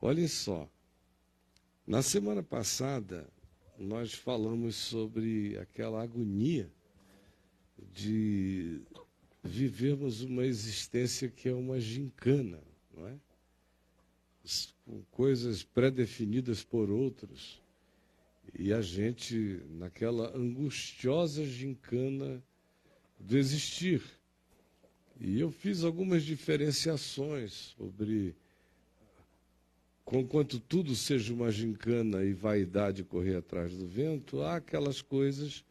Olhem só, na semana passada nós falamos sobre aquela agonia de vivermos uma existência que é uma gincana, não é? Com coisas pré-definidas por outros, e a gente naquela angustiosa gincana do existir. E eu fiz algumas diferenciações sobre, conquanto tudo seja uma gincana e vaidade correr atrás do vento, há aquelas coisas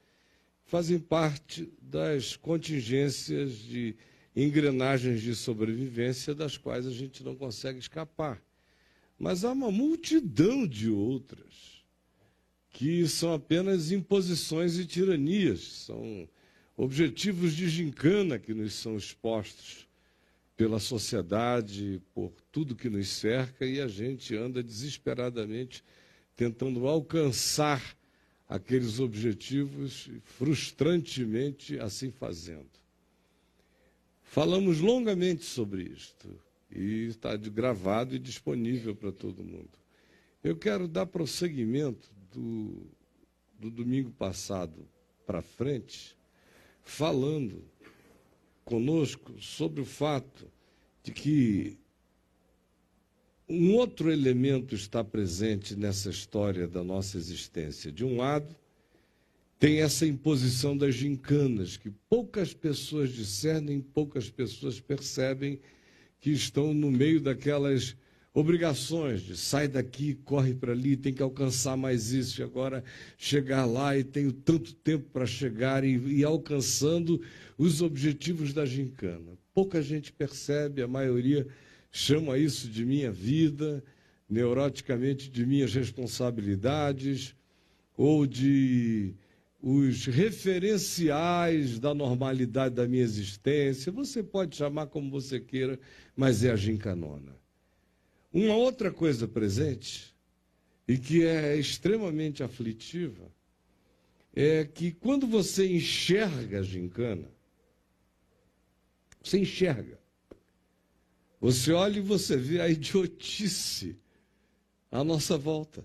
que fazem parte das contingências de engrenagens de sobrevivência das quais a gente não consegue escapar. Mas há uma multidão de outras que são apenas imposições e tiranias, são objetivos de gincana que nos são expostos pela sociedade, por tudo que nos cerca, e a gente anda desesperadamente tentando alcançar aqueles objetivos, frustrantemente assim fazendo. Falamos longamente sobre isto, e está gravado e disponível para todo mundo. Eu quero dar prosseguimento do domingo passado para frente, falando conosco sobre o fato de que um outro elemento está presente nessa história da nossa existência. De um lado, tem essa imposição das gincanas, que poucas pessoas discernem, poucas pessoas percebem que estão no meio daquelas obrigações de sai daqui, corre para ali, tem que alcançar mais isso, e agora chegar lá e tenho tanto tempo para chegar e alcançando os objetivos da gincana. Pouca gente percebe, a maioria chama isso de minha vida, neuroticamente de minhas responsabilidades, ou de os referenciais da normalidade da minha existência. Você pode chamar como você queira, mas é a gincanona. Uma outra coisa presente, e que é extremamente aflitiva, é que quando você enxerga a gincana, você enxerga, você olha e você vê a idiotice à nossa volta,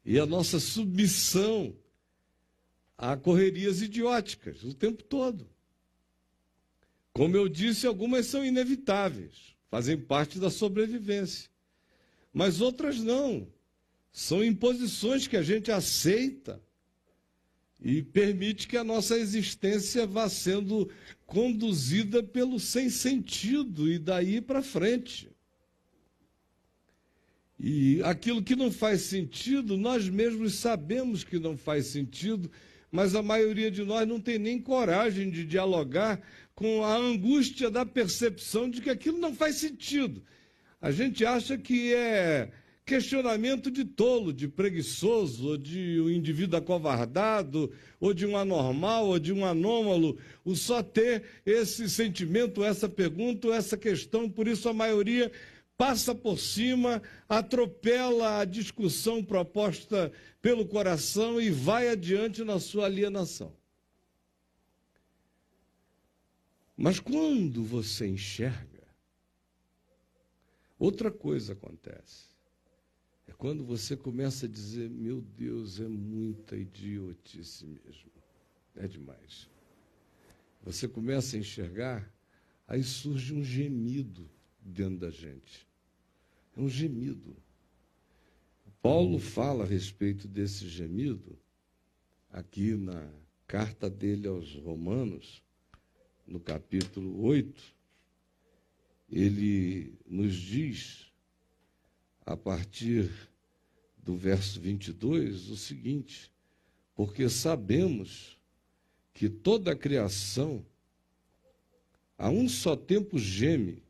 e a nossa submissão a correrias idióticas o tempo todo. Como eu disse, algumas são inevitáveis, fazem parte da sobrevivência. Mas outras não. São imposições que a gente aceita e permite que a nossa existência vá sendo conduzida pelo sem sentido e daí para frente. E aquilo que não faz sentido, nós mesmos sabemos que não faz sentido, mas a maioria de nós não tem nem coragem de dialogar com a angústia da percepção de que aquilo não faz sentido. A gente acha que é questionamento de tolo, de preguiçoso, ou de um indivíduo acovardado, ou de um anormal, ou de um anômalo, o só ter esse sentimento, essa pergunta, essa questão. Por isso a maioria passa por cima, atropela a discussão proposta pelo coração e vai adiante na sua alienação. Mas quando você enxerga, outra coisa acontece. É quando você começa a dizer, meu Deus, é muita idiotice mesmo. É demais. Você começa a enxergar, aí surge um gemido dentro da gente. É um gemido. Paulo fala a respeito desse gemido, aqui na carta dele aos Romanos, no capítulo 8, ele nos diz, a partir do verso 22, o seguinte: porque sabemos que toda a criação, a um só tempo geme,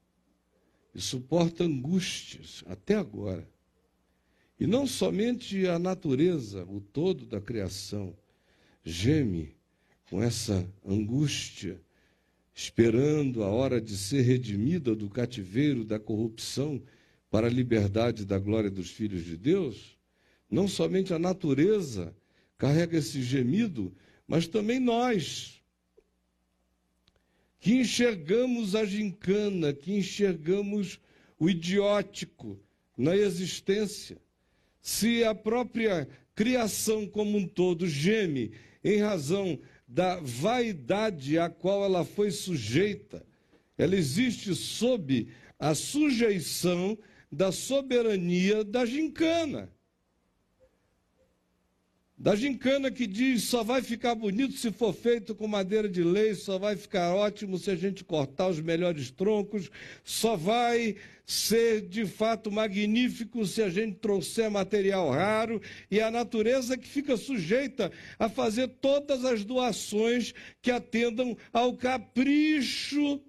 e suporta angústias até agora. E não somente a natureza, o todo da criação, geme com essa angústia, esperando a hora de ser redimida do cativeiro da corrupção para a liberdade da glória dos filhos de Deus. Não somente a natureza carrega esse gemido, mas também nós, que enxergamos a gincana, que enxergamos o idiótico na existência, se a própria criação como um todo geme em razão da vaidade a qual ela foi sujeita, ela existe sob a sujeição da soberania da gincana. Da gincana que diz, só vai ficar bonito se for feito com madeira de lei, só vai ficar ótimo se a gente cortar os melhores troncos, só vai ser de fato magnífico se a gente trouxer material raro, e a natureza que fica sujeita a fazer todas as doações que atendam ao capricho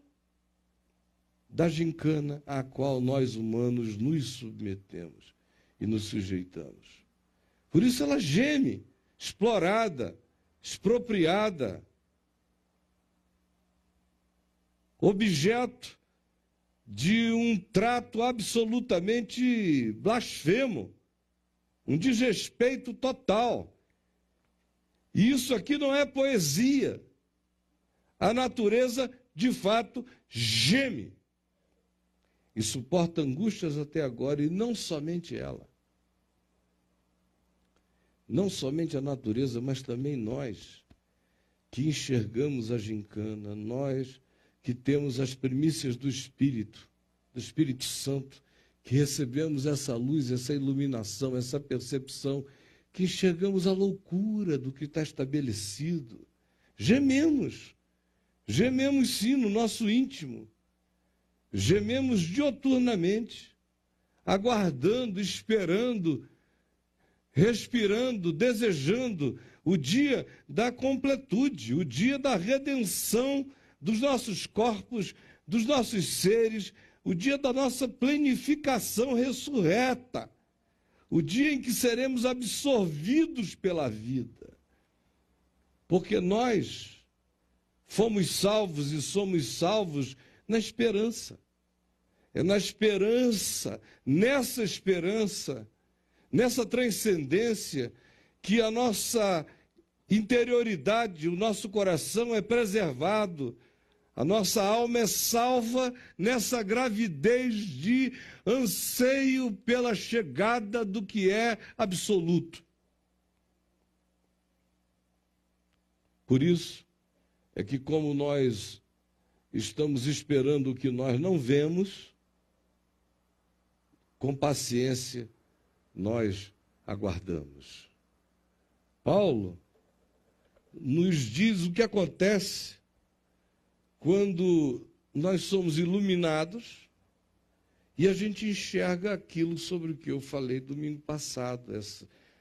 da gincana a qual nós humanos nos submetemos e nos sujeitamos. Por isso ela geme, explorada, expropriada, objeto de um trato absolutamente blasfemo, um desrespeito total. E isso aqui não é poesia. A natureza, de fato, geme e suporta angústias até agora, e não somente ela. Não somente a natureza, mas também nós, que enxergamos a gincana, nós que temos as primícias do Espírito Santo, que recebemos essa luz, essa iluminação, essa percepção, que enxergamos a loucura do que está estabelecido. Gememos sim no nosso íntimo, gememos dioturnamente, aguardando, esperando, respirando, desejando o dia da completude, o dia da redenção dos nossos corpos, dos nossos seres, o dia da nossa plenificação ressurreta, o dia em que seremos absorvidos pela vida. Porque nós fomos salvos e somos salvos na esperança. É na esperança, nessa transcendência, que a nossa interioridade, o nosso coração é preservado, a nossa alma é salva nessa gravidez de anseio pela chegada do que é absoluto. Por isso é que, como nós estamos esperando o que nós não vemos, com paciência nós aguardamos. Paulo nos diz o que acontece quando nós somos iluminados e a gente enxerga aquilo sobre o que eu falei domingo passado,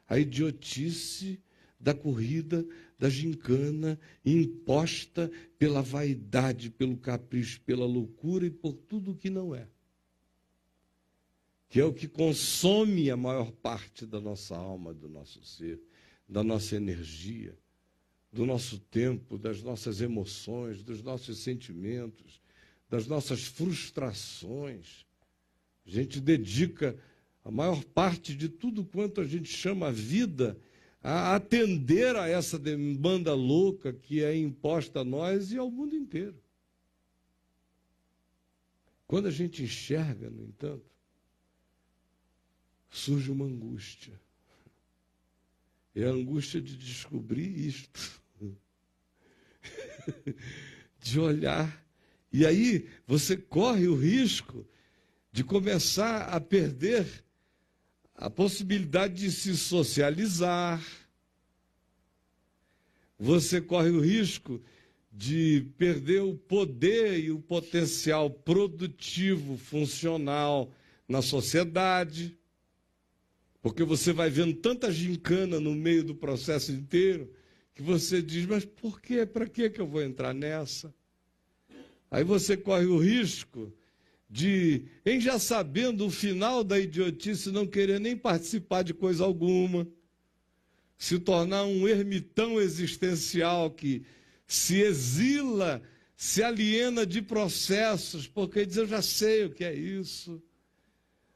a idiotice da corrida, da gincana, imposta pela vaidade, pelo capricho, pela loucura e por tudo o que não é. Que é o que consome a maior parte da nossa alma, do nosso ser, da nossa energia, do nosso tempo, das nossas emoções, dos nossos sentimentos, das nossas frustrações. A gente dedica a maior parte de tudo quanto a gente chama vida a atender a essa demanda louca que é imposta a nós e ao mundo inteiro. Quando a gente enxerga, no entanto, surge uma angústia. É a angústia de descobrir isto. De olhar. E aí você corre o risco de começar a perder a possibilidade de se socializar. Você corre o risco de perder o poder e o potencial produtivo, funcional na sociedade. Porque você vai vendo tanta gincana no meio do processo inteiro, que você diz, mas por quê? Para que eu vou entrar nessa? Aí você corre o risco de, em já sabendo o final da idiotice, não querer nem participar de coisa alguma, se tornar um ermitão existencial que se exila, se aliena de processos, porque diz, eu já sei o que é isso.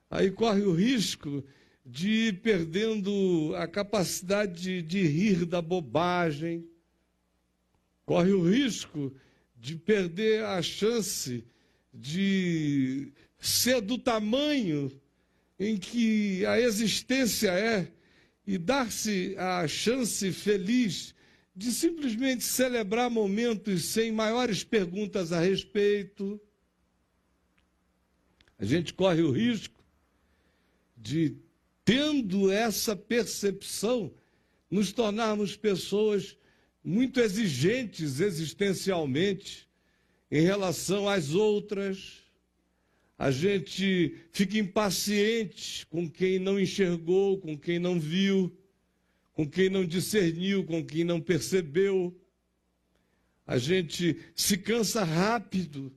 Aí corre o risco de ir perdendo a capacidade de rir da bobagem, corre o risco de perder a chance de ser do tamanho em que a existência é, e dar-se a chance feliz de simplesmente celebrar momentos sem maiores perguntas a respeito. A gente corre o risco de, tendo essa percepção, nos tornarmos pessoas muito exigentes existencialmente em relação às outras. A gente fica impaciente com quem não enxergou, com quem não viu, com quem não discerniu, com quem não percebeu. A gente se cansa rápido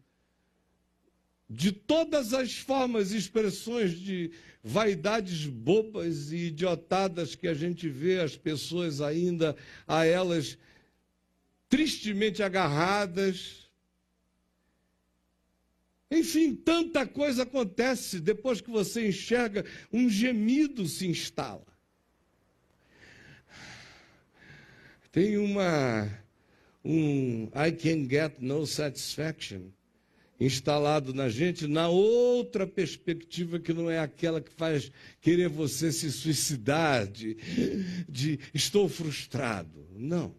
de todas as formas e expressões de vaidades bobas e idiotadas que a gente vê as pessoas ainda a elas tristemente agarradas. Enfim, tanta coisa acontece. Depois que você enxerga, um gemido se instala. Tem um I can get no satisfaction instalado na gente, na outra perspectiva que não é aquela que faz querer você se suicidar, de estou frustrado. Não.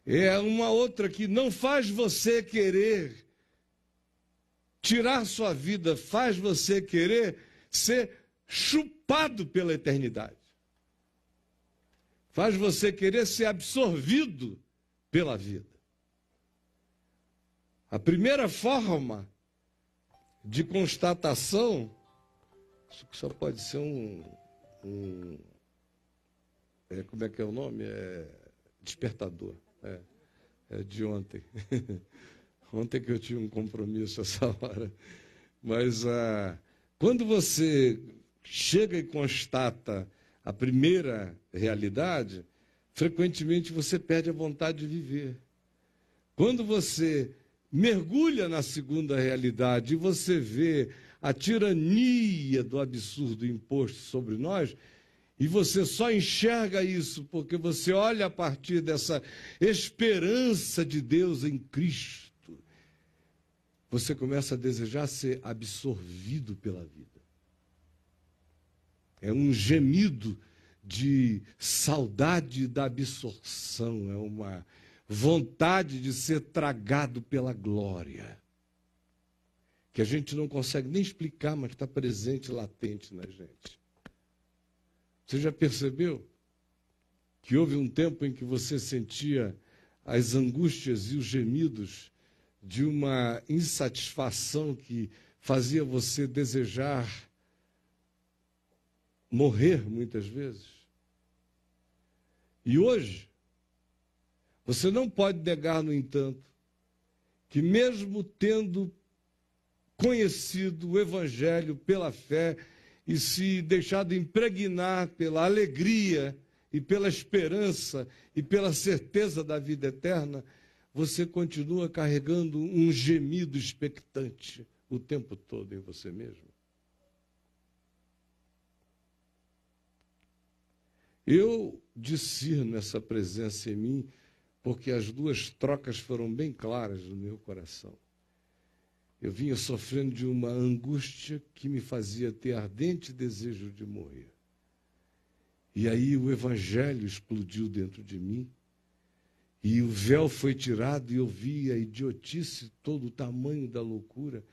É uma outra que não faz você querer tirar sua vida, faz você querer ser chupado pela eternidade. Faz você querer ser absorvido pela vida. A primeira forma de constatação, isso só pode ser como é que é o nome? Despertador. É de ontem. Ontem que eu tinha um compromisso essa hora. Mas quando você chega e constata a primeira realidade, frequentemente você perde a vontade de viver. Quando você mergulha na segunda realidade e você vê a tirania do absurdo imposto sobre nós, e você só enxerga isso porque você olha a partir dessa esperança de Deus em Cristo, você começa a desejar ser absorvido pela vida. É um gemido de saudade da absorção, é uma vontade de ser tragado pela glória, que a gente não consegue nem explicar, mas está presente, latente na gente. Você já percebeu que houve um tempo em que você sentia as angústias e os gemidos de uma insatisfação que fazia você desejar morrer muitas vezes? E hoje, você não pode negar, no entanto, que mesmo tendo conhecido o Evangelho pela fé e se deixado impregnar pela alegria e pela esperança e pela certeza da vida eterna, você continua carregando um gemido expectante o tempo todo em você mesmo. Eu discerno essa presença em mim, porque as duas trocas foram bem claras no meu coração. Eu vinha sofrendo de uma angústia que me fazia ter ardente desejo de morrer. E aí o Evangelho explodiu dentro de mim, e o véu foi tirado, e eu vi a idiotice, todo o tamanho da loucura.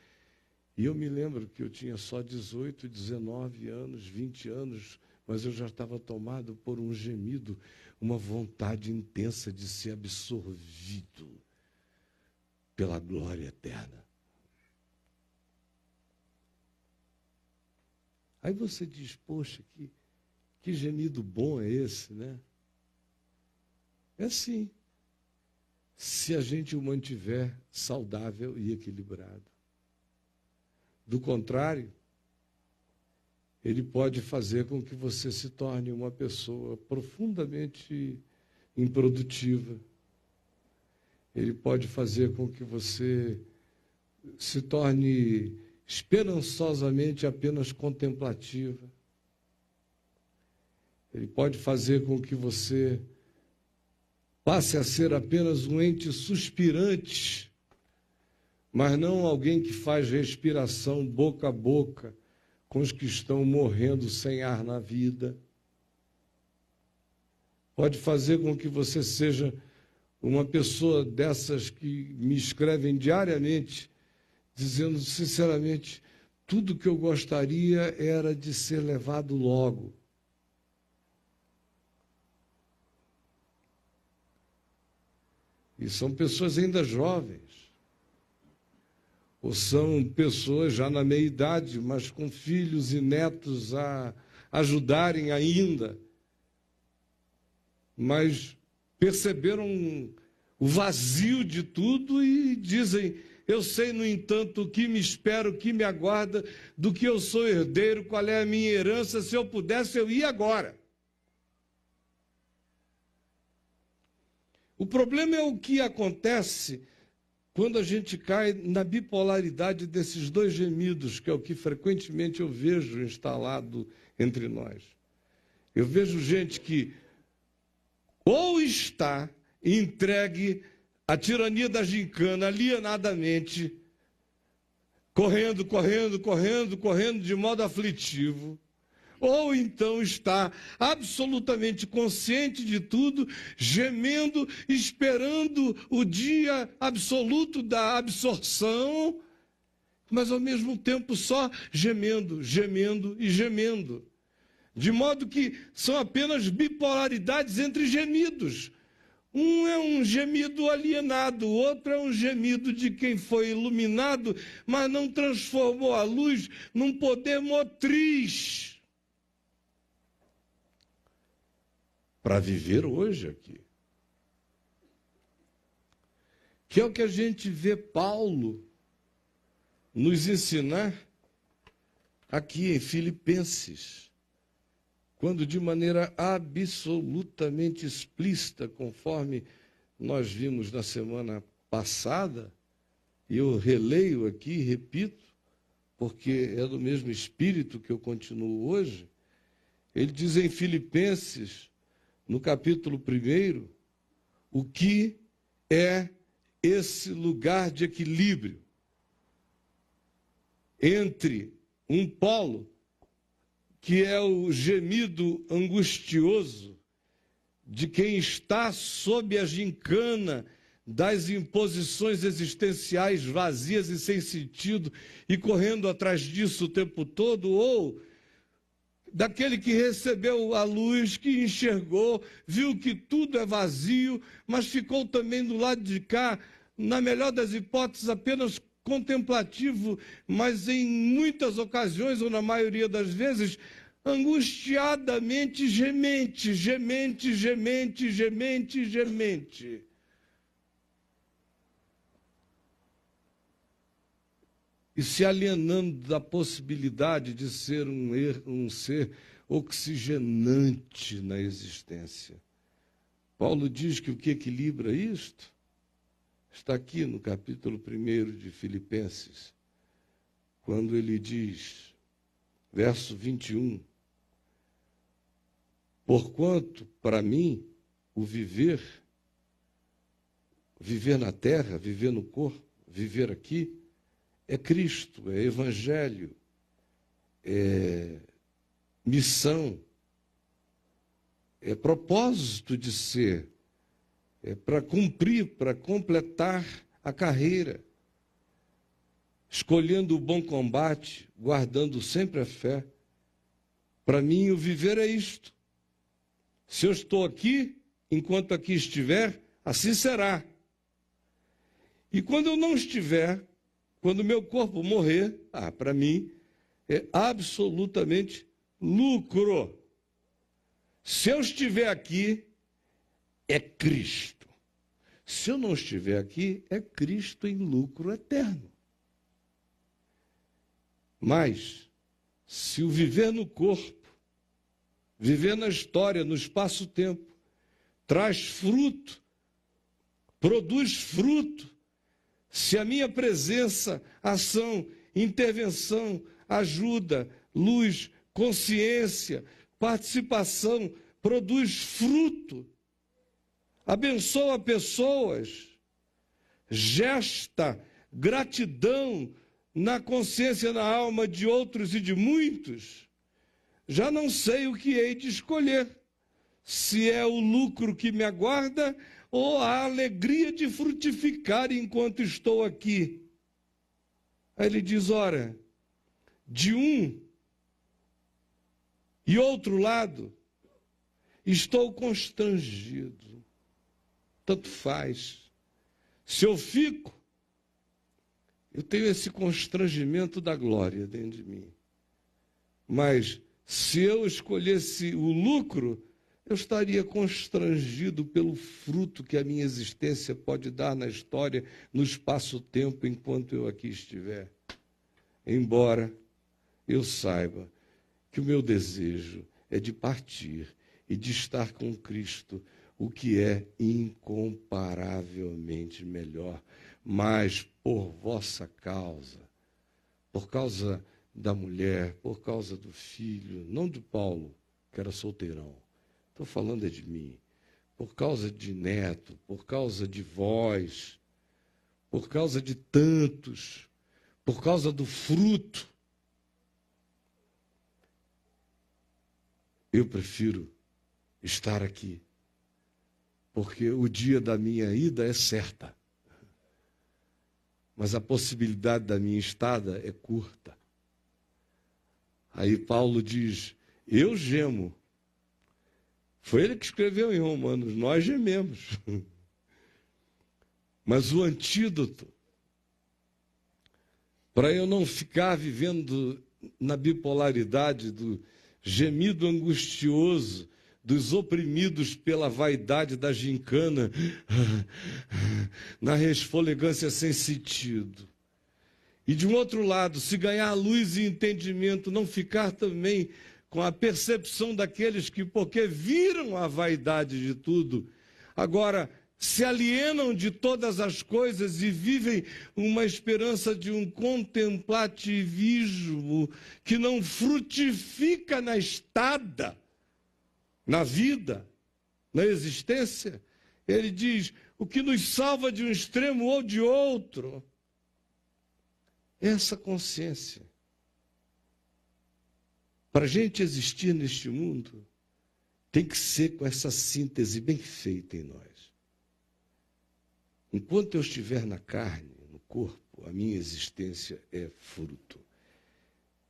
E eu me lembro que eu tinha só 18, 19 anos, 20 anos, mas eu já estava tomado por um gemido, uma vontade intensa de ser absorvido pela glória eterna. Aí você diz, poxa, que gemido bom é esse, né? É sim, se a gente o mantiver saudável e equilibrado. Do contrário, ele pode fazer com que você se torne uma pessoa profundamente improdutiva. Ele pode fazer com que você se torne esperançosamente apenas contemplativa. Ele pode fazer com que você passe a ser apenas um ente suspirante, mas não alguém que faz respiração boca a boca, com os que estão morrendo sem ar na vida. Pode fazer com que você seja uma pessoa dessas que me escrevem diariamente, dizendo sinceramente, tudo que eu gostaria era de ser levado logo. E são pessoas ainda jovens. Ou são pessoas já na meia-idade, mas com filhos e netos a ajudarem ainda. Mas perceberam o vazio de tudo e dizem, eu sei, no entanto, o que me espera, o que me aguarda, do que eu sou herdeiro, qual é a minha herança, se eu pudesse, eu ia agora. O problema é o que acontece quando a gente cai na bipolaridade desses dois gemidos, que é o que frequentemente eu vejo instalado entre nós. Eu vejo gente que ou está entregue à tirania da gincana, alienadamente, correndo de modo aflitivo, ou então está absolutamente consciente de tudo, gemendo, esperando o dia absoluto da absorção, mas ao mesmo tempo só gemendo. De modo que são apenas bipolaridades entre gemidos. Um é um gemido alienado, o outro é um gemido de quem foi iluminado, mas não transformou a luz num poder motriz para viver hoje aqui. Que é o que a gente vê Paulo nos ensinar aqui em Filipenses, quando de maneira absolutamente explícita, conforme nós vimos na semana passada, e eu releio aqui, repito, porque é do mesmo espírito que eu continuo hoje, ele diz em Filipenses, no capítulo 1, o que é esse lugar de equilíbrio entre um polo, que é o gemido angustioso de quem está sob a gincana das imposições existenciais vazias e sem sentido e correndo atrás disso o tempo todo, ou daquele que recebeu a luz, que enxergou, viu que tudo é vazio, mas ficou também do lado de cá, na melhor das hipóteses, apenas contemplativo, mas em muitas ocasiões, ou na maioria das vezes, angustiadamente gemente. E se alienando da possibilidade de ser um ser oxigenante na existência. Paulo diz que o que equilibra isto está aqui no capítulo 1 de Filipenses, quando ele diz, verso 21, porquanto, para mim, o viver na terra, viver no corpo, viver aqui, é Cristo, é Evangelho, é missão, é propósito de ser, é para cumprir, para completar a carreira, escolhendo o bom combate, guardando sempre a fé. Para mim, o viver é isto. Se eu estou aqui, enquanto aqui estiver, assim será. E quando eu não estiver, quando o meu corpo morrer, para mim, é absolutamente lucro. Se eu estiver aqui, é Cristo. Se eu não estiver aqui, é Cristo em lucro eterno. Mas, se o viver no corpo, viver na história, no espaço-tempo, traz fruto, produz fruto, se a minha presença, ação, intervenção, ajuda, luz, consciência, participação, produz fruto, abençoa pessoas, gesta gratidão na consciência, na alma de outros e de muitos, já não sei o que hei de escolher, se é o lucro que me aguarda ou a alegria de frutificar enquanto estou aqui. Aí ele diz, ora, de um e outro lado, estou constrangido. Tanto faz. Se eu fico, eu tenho esse constrangimento da glória dentro de mim. Mas se eu escolhesse o lucro, eu estaria constrangido pelo fruto que a minha existência pode dar na história, no espaço-tempo, enquanto eu aqui estiver. Embora eu saiba que o meu desejo é de partir e de estar com Cristo, o que é incomparavelmente melhor. Mas por vossa causa, por causa da mulher, por causa do filho, não de Paulo, que era solteirão, estou falando é de mim, por causa de Neto, por causa de vós, por causa de tantos, por causa do fruto, eu prefiro estar aqui, porque o dia da minha ida é certa, mas a possibilidade da minha estada é curta. Aí Paulo diz, eu gemo. Foi ele que escreveu em Romanos, nós gememos. Mas o antídoto, para eu não ficar vivendo na bipolaridade do gemido angustioso, dos oprimidos pela vaidade da gincana, na resfolegância sem sentido. E de um outro lado, se ganhar luz e entendimento, não ficar também com a percepção daqueles que, porque viram a vaidade de tudo, agora se alienam de todas as coisas e vivem uma esperança de um contemplativismo que não frutifica na estada, na vida, na existência. Ele diz, o que nos salva de um extremo ou de outro, essa consciência. Para a gente existir neste mundo, tem que ser com essa síntese bem feita em nós. Enquanto eu estiver na carne, no corpo, a minha existência é fruto,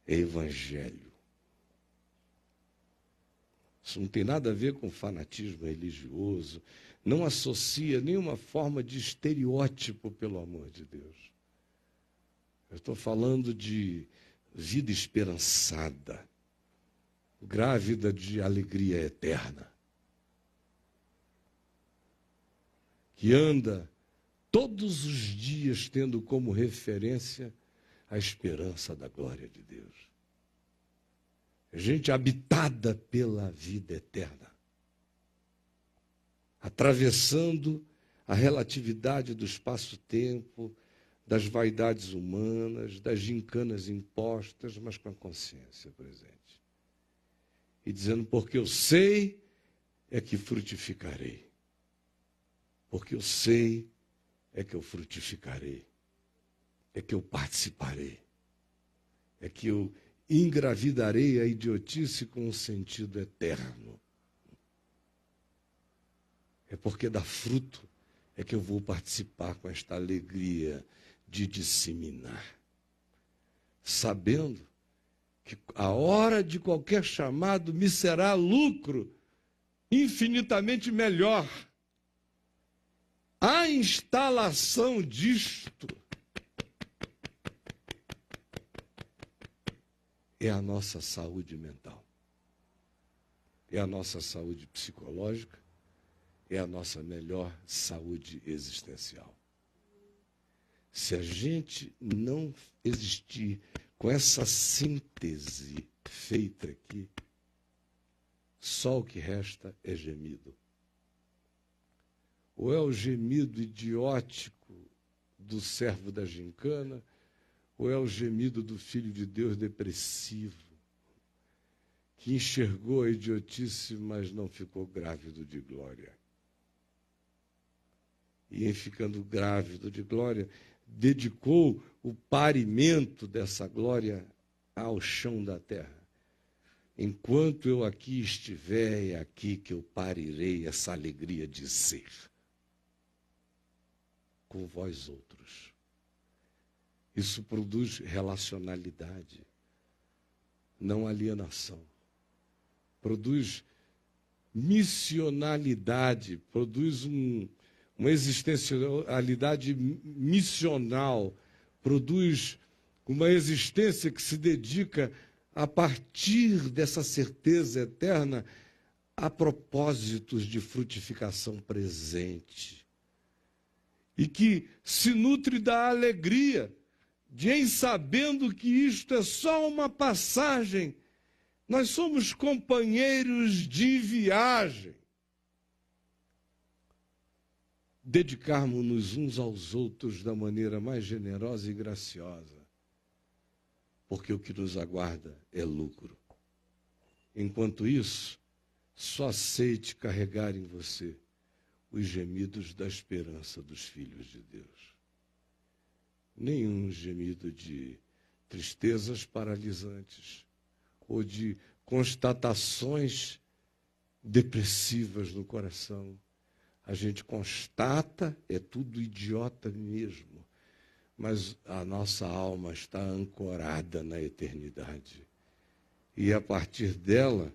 é evangelho. Isso não tem nada a ver com fanatismo religioso, não associa nenhuma forma de estereótipo, pelo amor de Deus. Eu estou falando de vida esperançada, grávida de alegria eterna, que anda todos os dias tendo como referência a esperança da glória de Deus. Gente habitada pela vida eterna, atravessando a relatividade do espaço-tempo, das vaidades humanas, das gincanas impostas, mas com a consciência presente. E dizendo, porque eu sei é que frutificarei. Porque eu sei é que eu frutificarei. É que eu participarei. É que eu engravidarei a idiotice com um sentido eterno. É porque dá fruto é que eu vou participar com esta alegria de disseminar. Sabendo que a hora de qualquer chamado me será lucro infinitamente melhor. A instalação disto é a nossa saúde mental, é a nossa saúde psicológica, é a nossa melhor saúde existencial. Se a gente não existir com essa síntese feita aqui, só o que resta é gemido. Ou é o gemido idiótico do servo da gincana, ou é o gemido do Filho de Deus depressivo, que enxergou a idiotice, mas não ficou grávido de glória. E em ficando grávido de glória, dedicou o parimento dessa glória ao chão da terra. Enquanto eu aqui estiver, é aqui que eu parirei essa alegria de ser com vós outros. Isso produz relacionalidade, não alienação. Produz missionalidade, produz uma existencialidade missional, produz uma existência que se dedica, a partir dessa certeza eterna, a propósitos de frutificação presente. E que se nutre da alegria de, em sabendo que isto é só uma passagem, nós somos companheiros de viagem. Dedicarmos-nos uns aos outros da maneira mais generosa e graciosa, porque o que nos aguarda é lucro. Enquanto isso, só aceite carregar em você os gemidos da esperança dos filhos de Deus. Nenhum gemido de tristezas paralisantes ou de constatações depressivas no coração. A gente constata, é tudo idiota mesmo, mas a nossa alma está ancorada na eternidade. E é a partir dela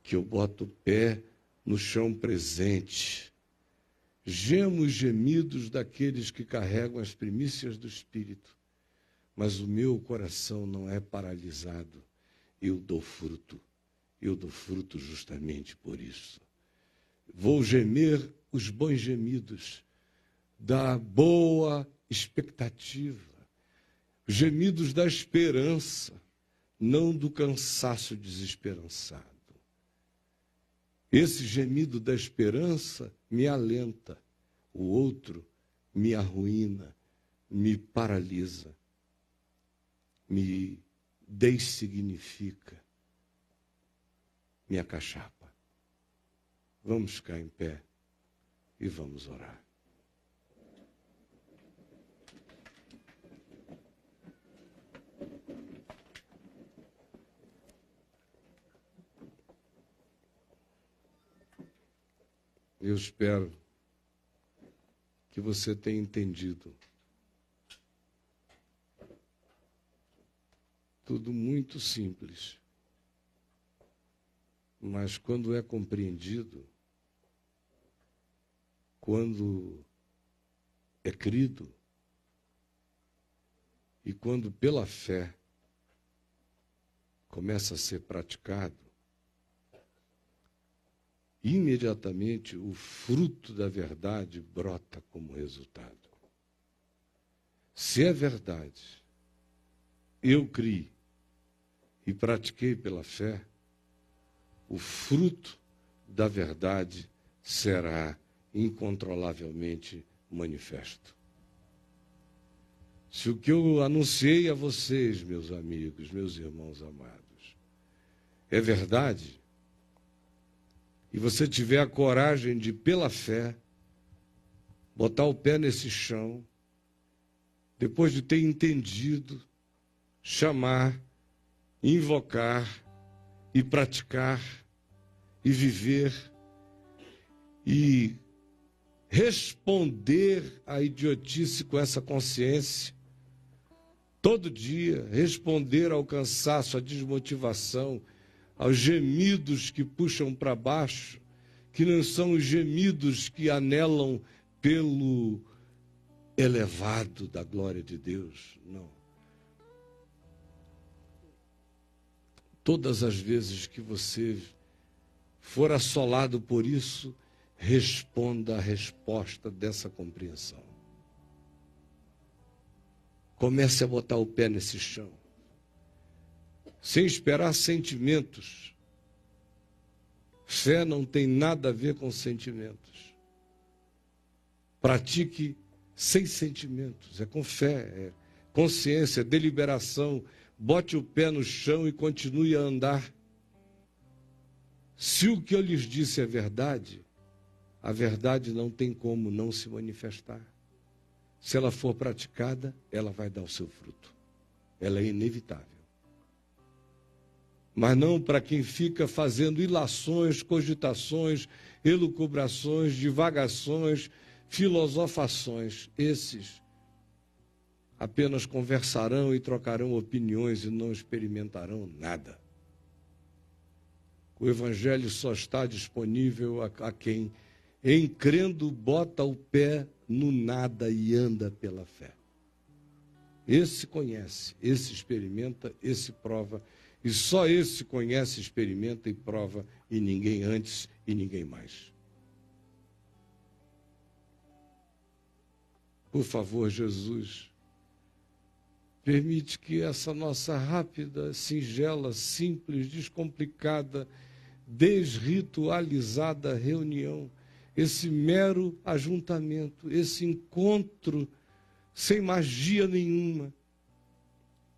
que eu boto o pé no chão presente. Gemo os gemidos daqueles que carregam as primícias do Espírito, mas o meu coração não é paralisado. Eu dou fruto justamente por isso. Vou gemer os bons gemidos da boa expectativa, gemidos da esperança, não do cansaço desesperançado. Esse gemido da esperança me alenta, o outro me arruína, me paralisa, me dessignifica, me acachapa. Vamos ficar em pé e vamos orar. Eu espero que você tenha entendido. Tudo muito simples. Mas quando é compreendido, quando é crido e quando pela fé começa a ser praticado, imediatamente o fruto da verdade brota como resultado. Se é verdade, eu criei e pratiquei pela fé, o fruto da verdade será incontrolavelmente manifesto. Se o que eu anunciei a vocês, meus amigos, meus irmãos amados, é verdade, e você tiver a coragem de, pela fé, botar o pé nesse chão, depois de ter entendido, chamar, invocar e praticar e viver e responder à idiotice com essa consciência, todo dia, responder ao cansaço, à desmotivação, aos gemidos que puxam para baixo, que não são os gemidos que anelam pelo elevado da glória de Deus, não. Todas as vezes que você for assolado por isso, responda a resposta dessa compreensão. Comece a botar o pé nesse chão, sem esperar sentimentos. Fé não tem nada a ver com sentimentos. Pratique sem sentimentos, é com fé, é consciência, é deliberação. Bote o pé no chão e continue a andar. Se o que eu lhes disse é verdade, a verdade não tem como não se manifestar. se ela for praticada, ela vai dar o seu fruto. Ela é inevitável. Mas não para quem fica fazendo ilações, cogitações, elucubrações, divagações, filosofações. Esses apenas conversarão e trocarão opiniões e não experimentarão nada. O Evangelho só está disponível a quem, em crendo, bota o pé no nada e anda pela fé. Esse conhece, esse experimenta, esse prova, e só esse conhece, experimenta e prova, e ninguém antes e ninguém mais. Por favor, Jesus, permite que essa nossa rápida, singela, simples, descomplicada, desritualizada reunião, esse mero ajuntamento, esse encontro sem magia nenhuma,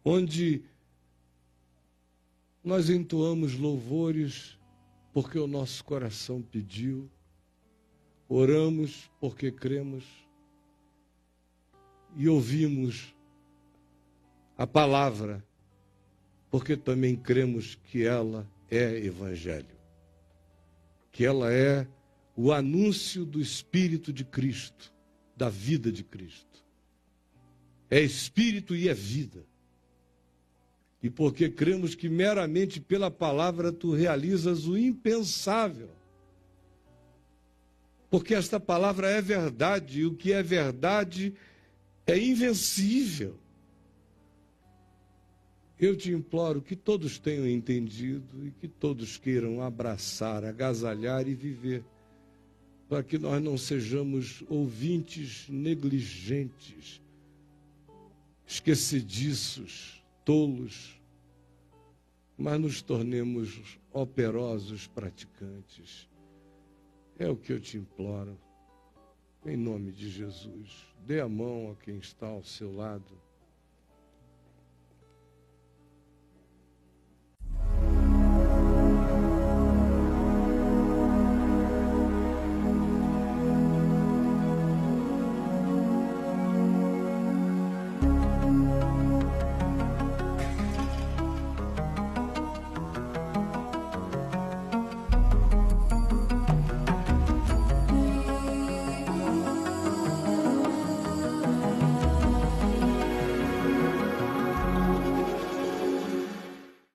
onde nós entoamos louvores porque o nosso coração pediu, oramos porque cremos e ouvimos a palavra porque também cremos que ela é evangelho, que ela é o anúncio do Espírito de Cristo, da vida de Cristo. É Espírito e é vida. E porque cremos que meramente pela palavra tu realizas o impensável. Porque esta palavra é verdade, e o que é verdade é invencível. Eu te imploro que todos tenham entendido e que todos queiram abraçar, agasalhar e viver, para que nós não sejamos ouvintes negligentes, esquecediços, tolos, mas nos tornemos operosos praticantes. É o que eu te imploro, em nome de Jesus. Dê a mão a quem está ao seu lado.